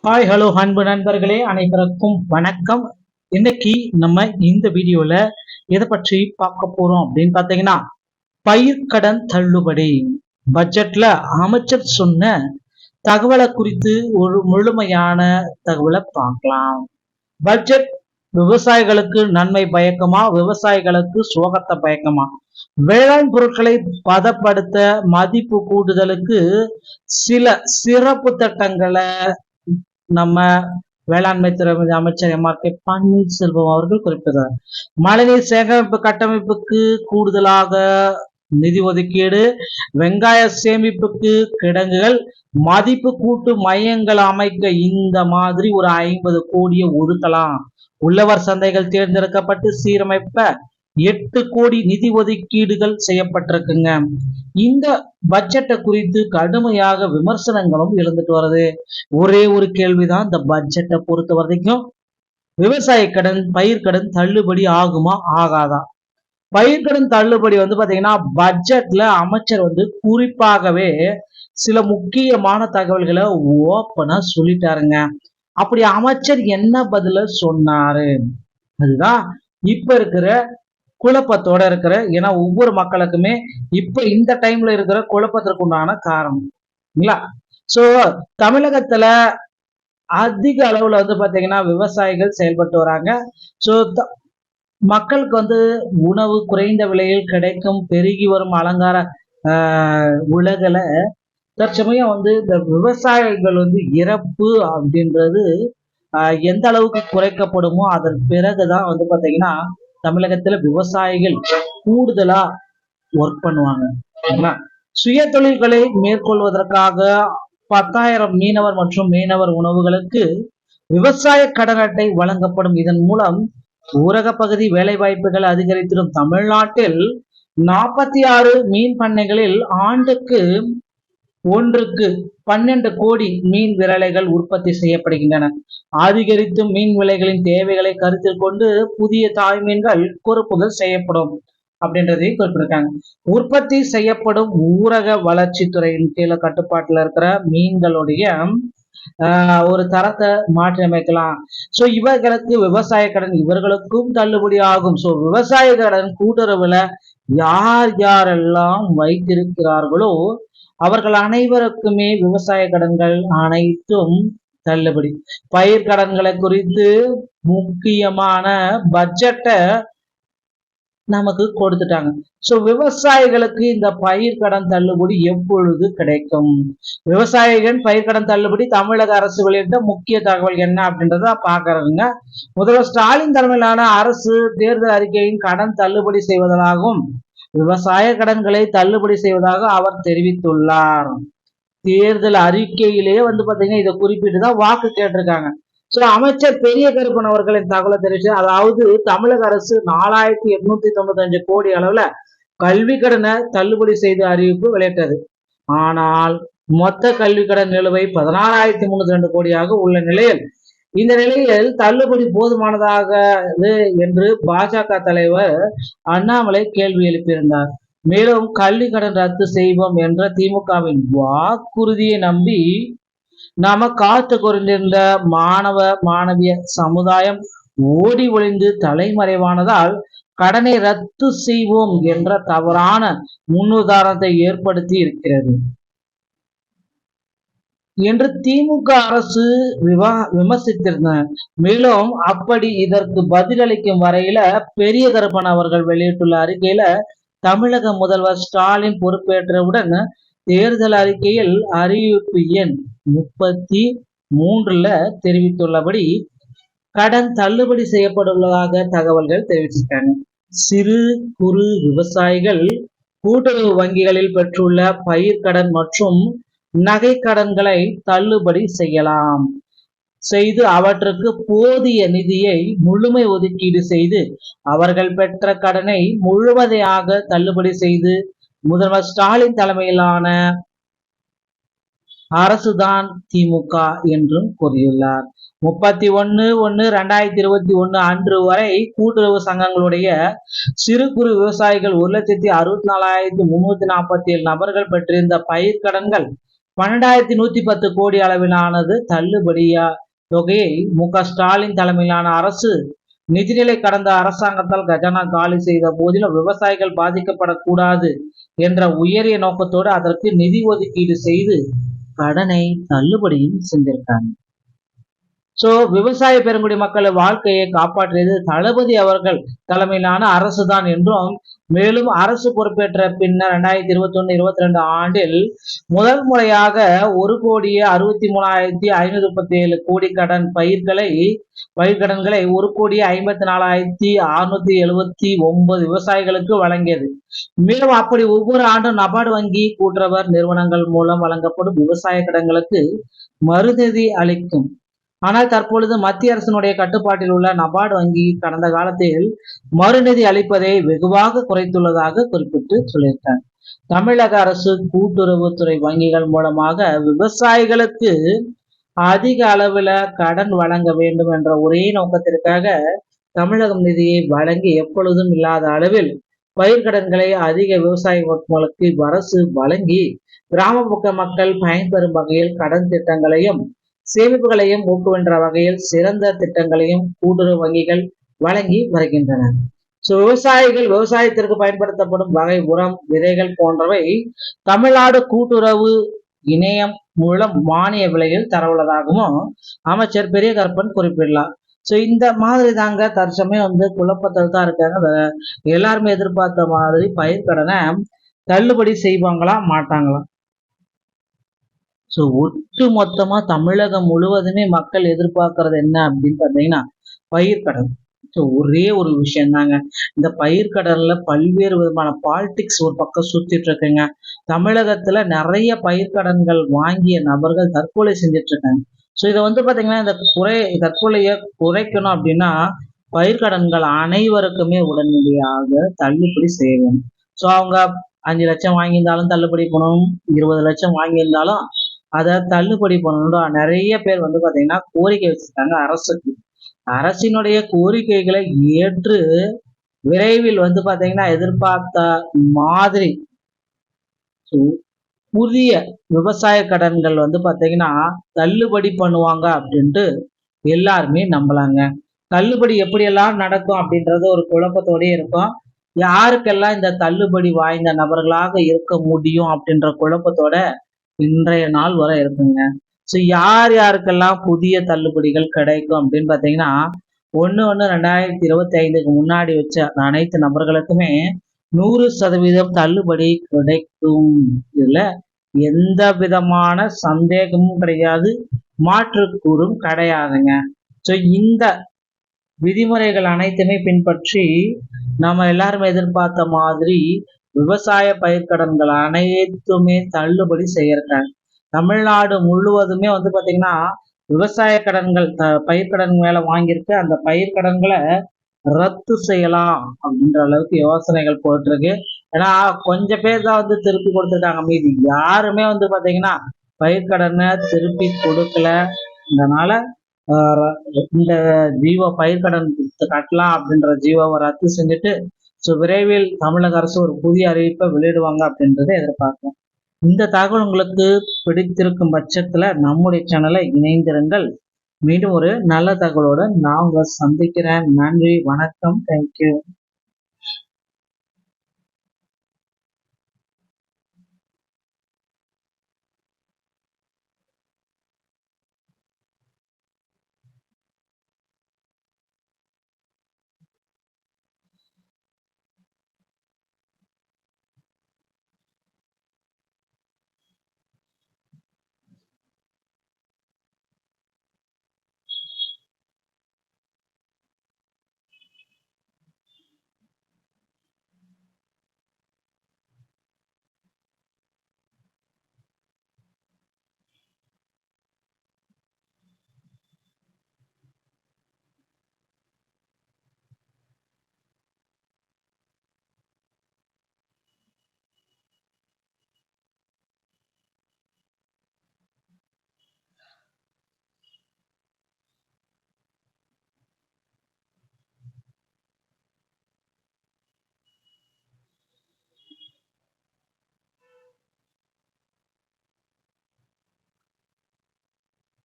Hi hello அன்பு நண்பர்களே, அனைவருக்கும் வணக்கம். இன்னைக்கு நம்ம இந்த வீடியோல எதை பற்றி பார்க்க போறோம் அப்படின்னு பாத்தீங்கன்னா, பயிர்க்கடன் தள்ளுபடி. பட்ஜெட்ல அமைச்சர் சொன்ன தகவலை குறித்து ஒரு முழுமையான தகவலை பார்க்கலாம். பட்ஜெட் விவசாயிகளுக்கு நன்மை பயக்குமா, விவசாயிகளுக்கு சோகத்தை பயக்குமா? வேளாண் பொருட்களை பதப்படுத்த மதிப்பு கூடுதலுக்கு சில சிறப்பு திட்டங்களை நம்ம வேளாண்மை துறை அமைச்சர் எம்.ஆர்.கே. பன்னீர்செல்வம் அவர்கள் குறிப்பிட்டார். மழைநீர் சேகரிப்பு கட்டமைப்புக்கு கூடுதலாக நிதி ஒதுக்கீடு, வெங்காய சேமிப்புக்கு கிடங்குகள், மதிப்பு கூட்டு மையங்கள் அமைக்க இந்த மாதிரி ஒரு 50 கோடியை ஒதுக்கலாம். உள்ளவர் சந்தைகள் தேர்ந்தெடுக்கப்பட்டு சீரமைப்ப 8 கோடி நிதி ஒதுக்கீடுகள் செய்யப்பட்டிருக்குங்க. இந்த பட்ஜெட்டை குறித்து கடுமையாக விமர்சனங்களும் எழுந்துட்டு வருது. ஒரே ஒரு கேள்விதான், இந்த பட்ஜெட்டை பொறுத்த வரைக்கும் விவசாய கடன் பயிர்க்கடன் தள்ளுபடி ஆகுமா ஆகாதா? பயிர்க்கடன் தள்ளுபடி பாத்தீங்கன்னா பட்ஜெட்ல அமைச்சர் குறிப்பாகவே சில முக்கியமான தகவல்களை ஓப்பனா சொல்லிட்டாருங்க. அப்படி அமைச்சர் என்ன பதில சொன்னாரு? அதுதான் இப்ப இருக்கிற குழப்பத்தோட இருக்கிற, ஏன்னா ஒவ்வொரு மக்களுக்குமே இப்ப இந்த டைம்ல இருக்கிற குழப்பத்திற்கு உண்டான காரணம். சோ தமிழகத்துல அதிக அளவுல பாத்தீங்கன்னா விவசாயிகள் செயல்பட்டு வராங்க. சோ மக்களுக்கு உணவு குறைந்த விலையில் கிடைக்கும் பெருகி வரும் அலங்கார உலகில தற்சமயம் இந்த விவசாயிகள் இறப்பு அப்படின்றது எந்த அளவுக்கு குறைக்கப்படுமோ அதன் பிறகுதான் பாத்தீங்கன்னா தமிழகத்துல விவசாயிகள் கூடுதலா ஒர்க் பண்ணுவாங்க. சுய தொழில்களை மேற்கொள்வதற்காக 10,000 மீனவர் மற்றும் மீனவர் உணவுகளுக்கு விவசாய கடன் அட்டை வழங்கப்படும். இதன் மூலம் ஊரக பகுதி வேலை வாய்ப்புகள் அதிகரித்திடும். தமிழ்நாட்டில் 46 மீன் பண்ணைகளில் ஆண்டுக்கு ஒன்றுக்கு 12 கோடி மீன் விரலைகள் உற்பத்தி செய்யப்படுகின்றன. அதிகரித்தும் மீன் விலைகளின் தேவைகளை கருத்தில் கொண்டு புதிய தாய் மீன்கள் கொறுப்புதல் செய்யப்படும் அப்படின்றதையும் குறிப்பிட்டிருக்காங்க. உற்பத்தி செய்யப்படும் ஊரக வளர்ச்சித்துறையின் கீழே கட்டுப்பாட்டுல இருக்கிற மீன்களுடைய ஒரு தரத்தை மாற்றி அமைக்கலாம். சோ இவர்களுக்கு விவசாய கடன் இவர்களுக்கும் தள்ளுபடி ஆகும். சோ விவசாய கடன் கூட்டுறவுல யார் யாரெல்லாம் வைத்திருக்கிறார்களோ அவர்கள் அனைவருக்குமே விவசாய கடன்கள் அனைத்தும் தள்ளுபடி. பயிர் கடன்களை குறித்து முக்கியமான பட்ஜெட்டை நமக்கு கொடுத்துட்டாங்க. சோ விவசாயிகளுக்கு இந்த பயிர் கடன் தள்ளுபடி எப்பொழுது கிடைக்கும்? விவசாயிகள் பயிர் கடன் தள்ளுபடி தமிழக அரசு வெளியிட்ட முக்கிய தகவல் என்ன அப்படின்றத பாக்குறதுங்க. முதல்வர் ஸ்டாலின் தலைமையிலான அரசு தேர்தல் அறிக்கையின் கடன் தள்ளுபடி செய்வதாகவும் விவசாய கடன்களை தள்ளுபடி செய்வதாக அவர் தெரிவித்துள்ளார். தேர்தல் அறிக்கையிலேயே பாத்தீங்கன்னா இதை குறிப்பிட்டுதான் வாக்கு கேட்டிருக்காங்க. சோ அமைச்சர் பெரிய கருப்பன் அவர்களின் தகவலை தெரிவிச்சு, அதாவது தமிழக அரசு 4,895 கோடி அளவுல கல்வி கடனை தள்ளுபடி செய்து அறிவிப்பு வெளியிட்டது. ஆனால் மொத்த கல்வி கடன் நிலுவை 16,302 கோடியாக உள்ள நிலையில் இந்த நிலையில் தள்ளுபடி போதுமானதாக என்று பாஜக தலைவர் அண்ணாமலை கேள்வி எழுப்பியிருந்தார். மேலும் கல்வி கடன் ரத்து செய்வோம் என்ற திமுகவின் வாக்குறுதியை நம்பி நாம காத்து கொண்டிருந்த மாணவ மாணவிய சமுதாயம் ஓடி ஒளிந்து தலைமறைவானதால் கடனை ரத்து செய்வோம் என்ற தவறான முன்னுதாரணத்தை ஏற்படுத்தி இருக்கிறது என்று திமுக அரசு விமர்சித்திருந்தனர். மேலும் அப்படி இதற்கு பதிலளிக்கும் வரையில பெரிய கருப்பன் அவர்கள் வெளியிட்டுள்ள அறிக்கையில தமிழக முதல்வர் ஸ்டாலின் பொறுப்பேற்றவுடன் தேர்தல் அறிக்கையில் அறிவிப்பு எண் 33 தெரிவித்துள்ளபடி கடன் தள்ளுபடி செய்யப்பட்டுள்ளதாக தகவல்கள் தெரிவிச்சிருக்காங்க. சிறு குறு விவசாயிகள் கூட்டுறவு வங்கிகளில் பெற்றுள்ள பயிர் கடன் மற்றும் நகை கடன்களை தள்ளுபடி செய்து அவற்றுக்கு போதிய நிதியை முழுமை ஒதுக்கீடு செய்து அவர்கள் பெற்ற கடனை முழுவதையாக தள்ளுபடி செய்து முதல்வர் ஸ்டாலின் தலைமையிலான அரசுதான் திமுக என்றும் கூறியுள்ளார். 31/1/2021 அன்று வரை கூட்டுறவு சங்கங்களுடைய சிறு குறு விவசாயிகள் 1,64,347 நபர்கள் பெற்றிருந்த பயிர் கடன்கள் 12,110 கோடி அளவிலானது தள்ளுபடியா தொகையை மு.க.ஸ்டாலின் தலைமையிலான அரசு நிதிநிலை கடந்த அரசாங்கத்தால் கஜானா காலி செய்த போதிலும் விவசாயிகள் பாதிக்கப்படக்கூடாது என்ற உயரிய நோக்கத்தோடு அதற்கு நிதி ஒதுக்கீடு செய்து கடனை தள்ளுபடியும் செஞ்சிருக்காங்க. விவசாய பெருங்குடி மக்கள் வாழ்க்கையை காப்பாற்றியது தளபதி அவர்கள் தலைமையிலான அரசுதான் என்றும், மேலும் அரசு பொறுப்பேற்ற பின்னர் 2021-22 ஆண்டில் முதல் முறையாக 1,63,537 கோடி பயிர்க்கடன்களை 1,54,679 விவசாயிகளுக்கு வழங்கியது. மேலும் அப்படி ஒவ்வொரு ஆண்டும் நபார்டு வங்கி, கூட்டுறவர் நிறுவனங்கள் மூலம் வழங்கப்படும் விவசாய கடன்களுக்கு மறுநிதி அளிக்கும். ஆனால் தற்பொழுது மத்திய அரசினுடைய கட்டுப்பாட்டில் உள்ள நபார்டு வங்கி கடந்த காலத்தில் மறுநிதி அளிப்பதை வெகுவாக குறைத்துள்ளதாக குறிப்பிட்டு சொல்லியிருக்காங்க. தமிழக அரசு கூட்டுறவுத்துறை வங்கிகள் மூலமாக விவசாயிகளுக்கு அதிக அளவில் கடன் வழங்க வேண்டும் என்ற ஒரே நோக்கத்திற்காக தமிழகம் நிதியை வழங்கி எப்பொழுதும் இல்லாத அளவில் பயிர்க்கடன்களை அதிக விவசாய மக்களுக்கு அரசு வழங்கி கிராமப்புற மக்கள் பயன்பெறும் வகையில் கடன் திட்டங்களையும் சேமிப்புகளையும் ஊக்குவின்ற வகையில் சிறந்த திட்டங்களையும் கூட்டுறவு வங்கிகள் வழங்கி வருகின்றன. விவசாயிகள் விவசாயத்திற்கு பயன்படுத்தப்படும் வகை உரம், விதைகள் போன்றவை தமிழ்நாடு கூட்டுறவு இணையம் மூலம் மானிய விலையில் தரவுள்ளதாகவும் அமைச்சர் பெரிய கருப்பன் குறிப்பிடலாம். இந்த மாதிரி தாங்க தற்சமயம் குழப்பத்தில் தான் இருக்காங்க. எல்லாருமே எதிர்பார்த்த மாதிரி பயிர்க்கடனை தள்ளுபடி செய்வாங்களா மாட்டாங்களா? ஒட்டு மொத்தமா தமிழகம் முழுவதுமே மக்கள் எதிர்பார்க்கறது என்ன அப்படின்னு பார்த்தீங்கன்னா பயிர்க்கடன். ஒரே ஒரு விஷயம் தாங்க, இந்த பயிர்க்கடன்ல பல்வேறு விதமான பாலிடிக்ஸ் ஒரு பக்கம் சுத்திட்டு இருக்குங்க. தமிழகத்துல நிறைய பயிர்க்கடன்கள் வாங்கிய நபர்கள் தற்கொலை செஞ்சிட்டு இருக்காங்க. இதை பாத்தீங்கன்னா இந்த தற்கொலையை குறைக்கணும் அப்படின்னா பயிர்க்கடன்கள் அனைவருக்குமே உடனடியாக தள்ளுபடி செய்ய வேண்டும். அவங்க 5 லட்சம் வாங்கியிருந்தாலும் தள்ளுபடி பண்ணணும், 20 லட்சம் வாங்கியிருந்தாலும் அதை தள்ளுபடி பண்ணணும். நிறைய பேர் பாத்தீங்கன்னா கோரிக்கை வச்சிருக்காங்க அரசுக்கு. அரசினுடைய கோரிக்கைகளை ஏற்று விரைவில் பாத்தீங்கன்னா எதிர்பார்த்த மாதிரி புதிய விவசாய கடன்கள் பாத்தீங்கன்னா தள்ளுபடி பண்ணுவாங்க அப்படின்ட்டு எல்லாருமே நம்பலாங்க. தள்ளுபடி எப்படியெல்லாம் நடக்கும் அப்படின்றது ஒரு குழப்பத்தோடய இருக்கும். யாருக்கெல்லாம் இந்த தள்ளுபடி வாய்ந்த நபர்களாக இருக்க முடியும் அப்படின்ற குழப்பத்தோட இன்றைய நாள் வரை இருக்குங்க. யார் யாருக்கெல்லாம் புதிய தள்ளுபடிகள் கிடைக்கும் அப்படின்னு பார்த்தீங்கன்னா 1/1/2025 முன்னாடி வச்ச அனைத்து நபர்களுக்குமே 100% தள்ளுபடி கிடைக்கும். இதுல எந்த விதமான சந்தேகமும் கிடையாது, மாற்றுக்கூறும் கிடையாதுங்க. இந்த விதிமுறைகள் அனைத்துமே பின்பற்றி நம்ம எல்லாரும் எதிர்பார்த்த மாதிரி விவசாய பயிர்க்கடன்கள் அனைத்துமே தள்ளுபடி செய்யறாங்க. தமிழ்நாடு முழுவதுமே பாத்தீங்கன்னா விவசாய கடன்கள் பயிர்க்கடன் மேல வாங்கியிருக்கு, அந்த பயிர்க்கடன்களை ரத்து செய்யலாம் அப்படின்ற அளவுக்கு யோசனைகள் போயிட்டு இருக்கு. ஏன்னா கொஞ்சம் பேர் தான் திருப்பி கொடுத்துருக்காங்க, மீதி யாருமே பாத்தீங்கன்னா பயிர்க்கடனை திருப்பி கொடுக்கல. இதனால இந்த பயிர்க்கடன் கட்டலாம் அப்படின்ற ஜீவோவை ரத்து செஞ்சுட்டு விரைவில் தமிழக அரசு ஒரு புதிய அறிவிப்பை வெளியிடுவாங்க அப்படின்றத எதிர்பார்க்கலாம். இந்த தகவல் உங்களுக்கு பிடித்திருக்கும் பட்சத்துல நம்முடைய சேனலை இணைந்திருங்கள். மீண்டும் ஒரு நல்ல தகவலோட நான் உங்களை சந்திக்கிறேன். நன்றி, வணக்கம், தேங்க்யூ.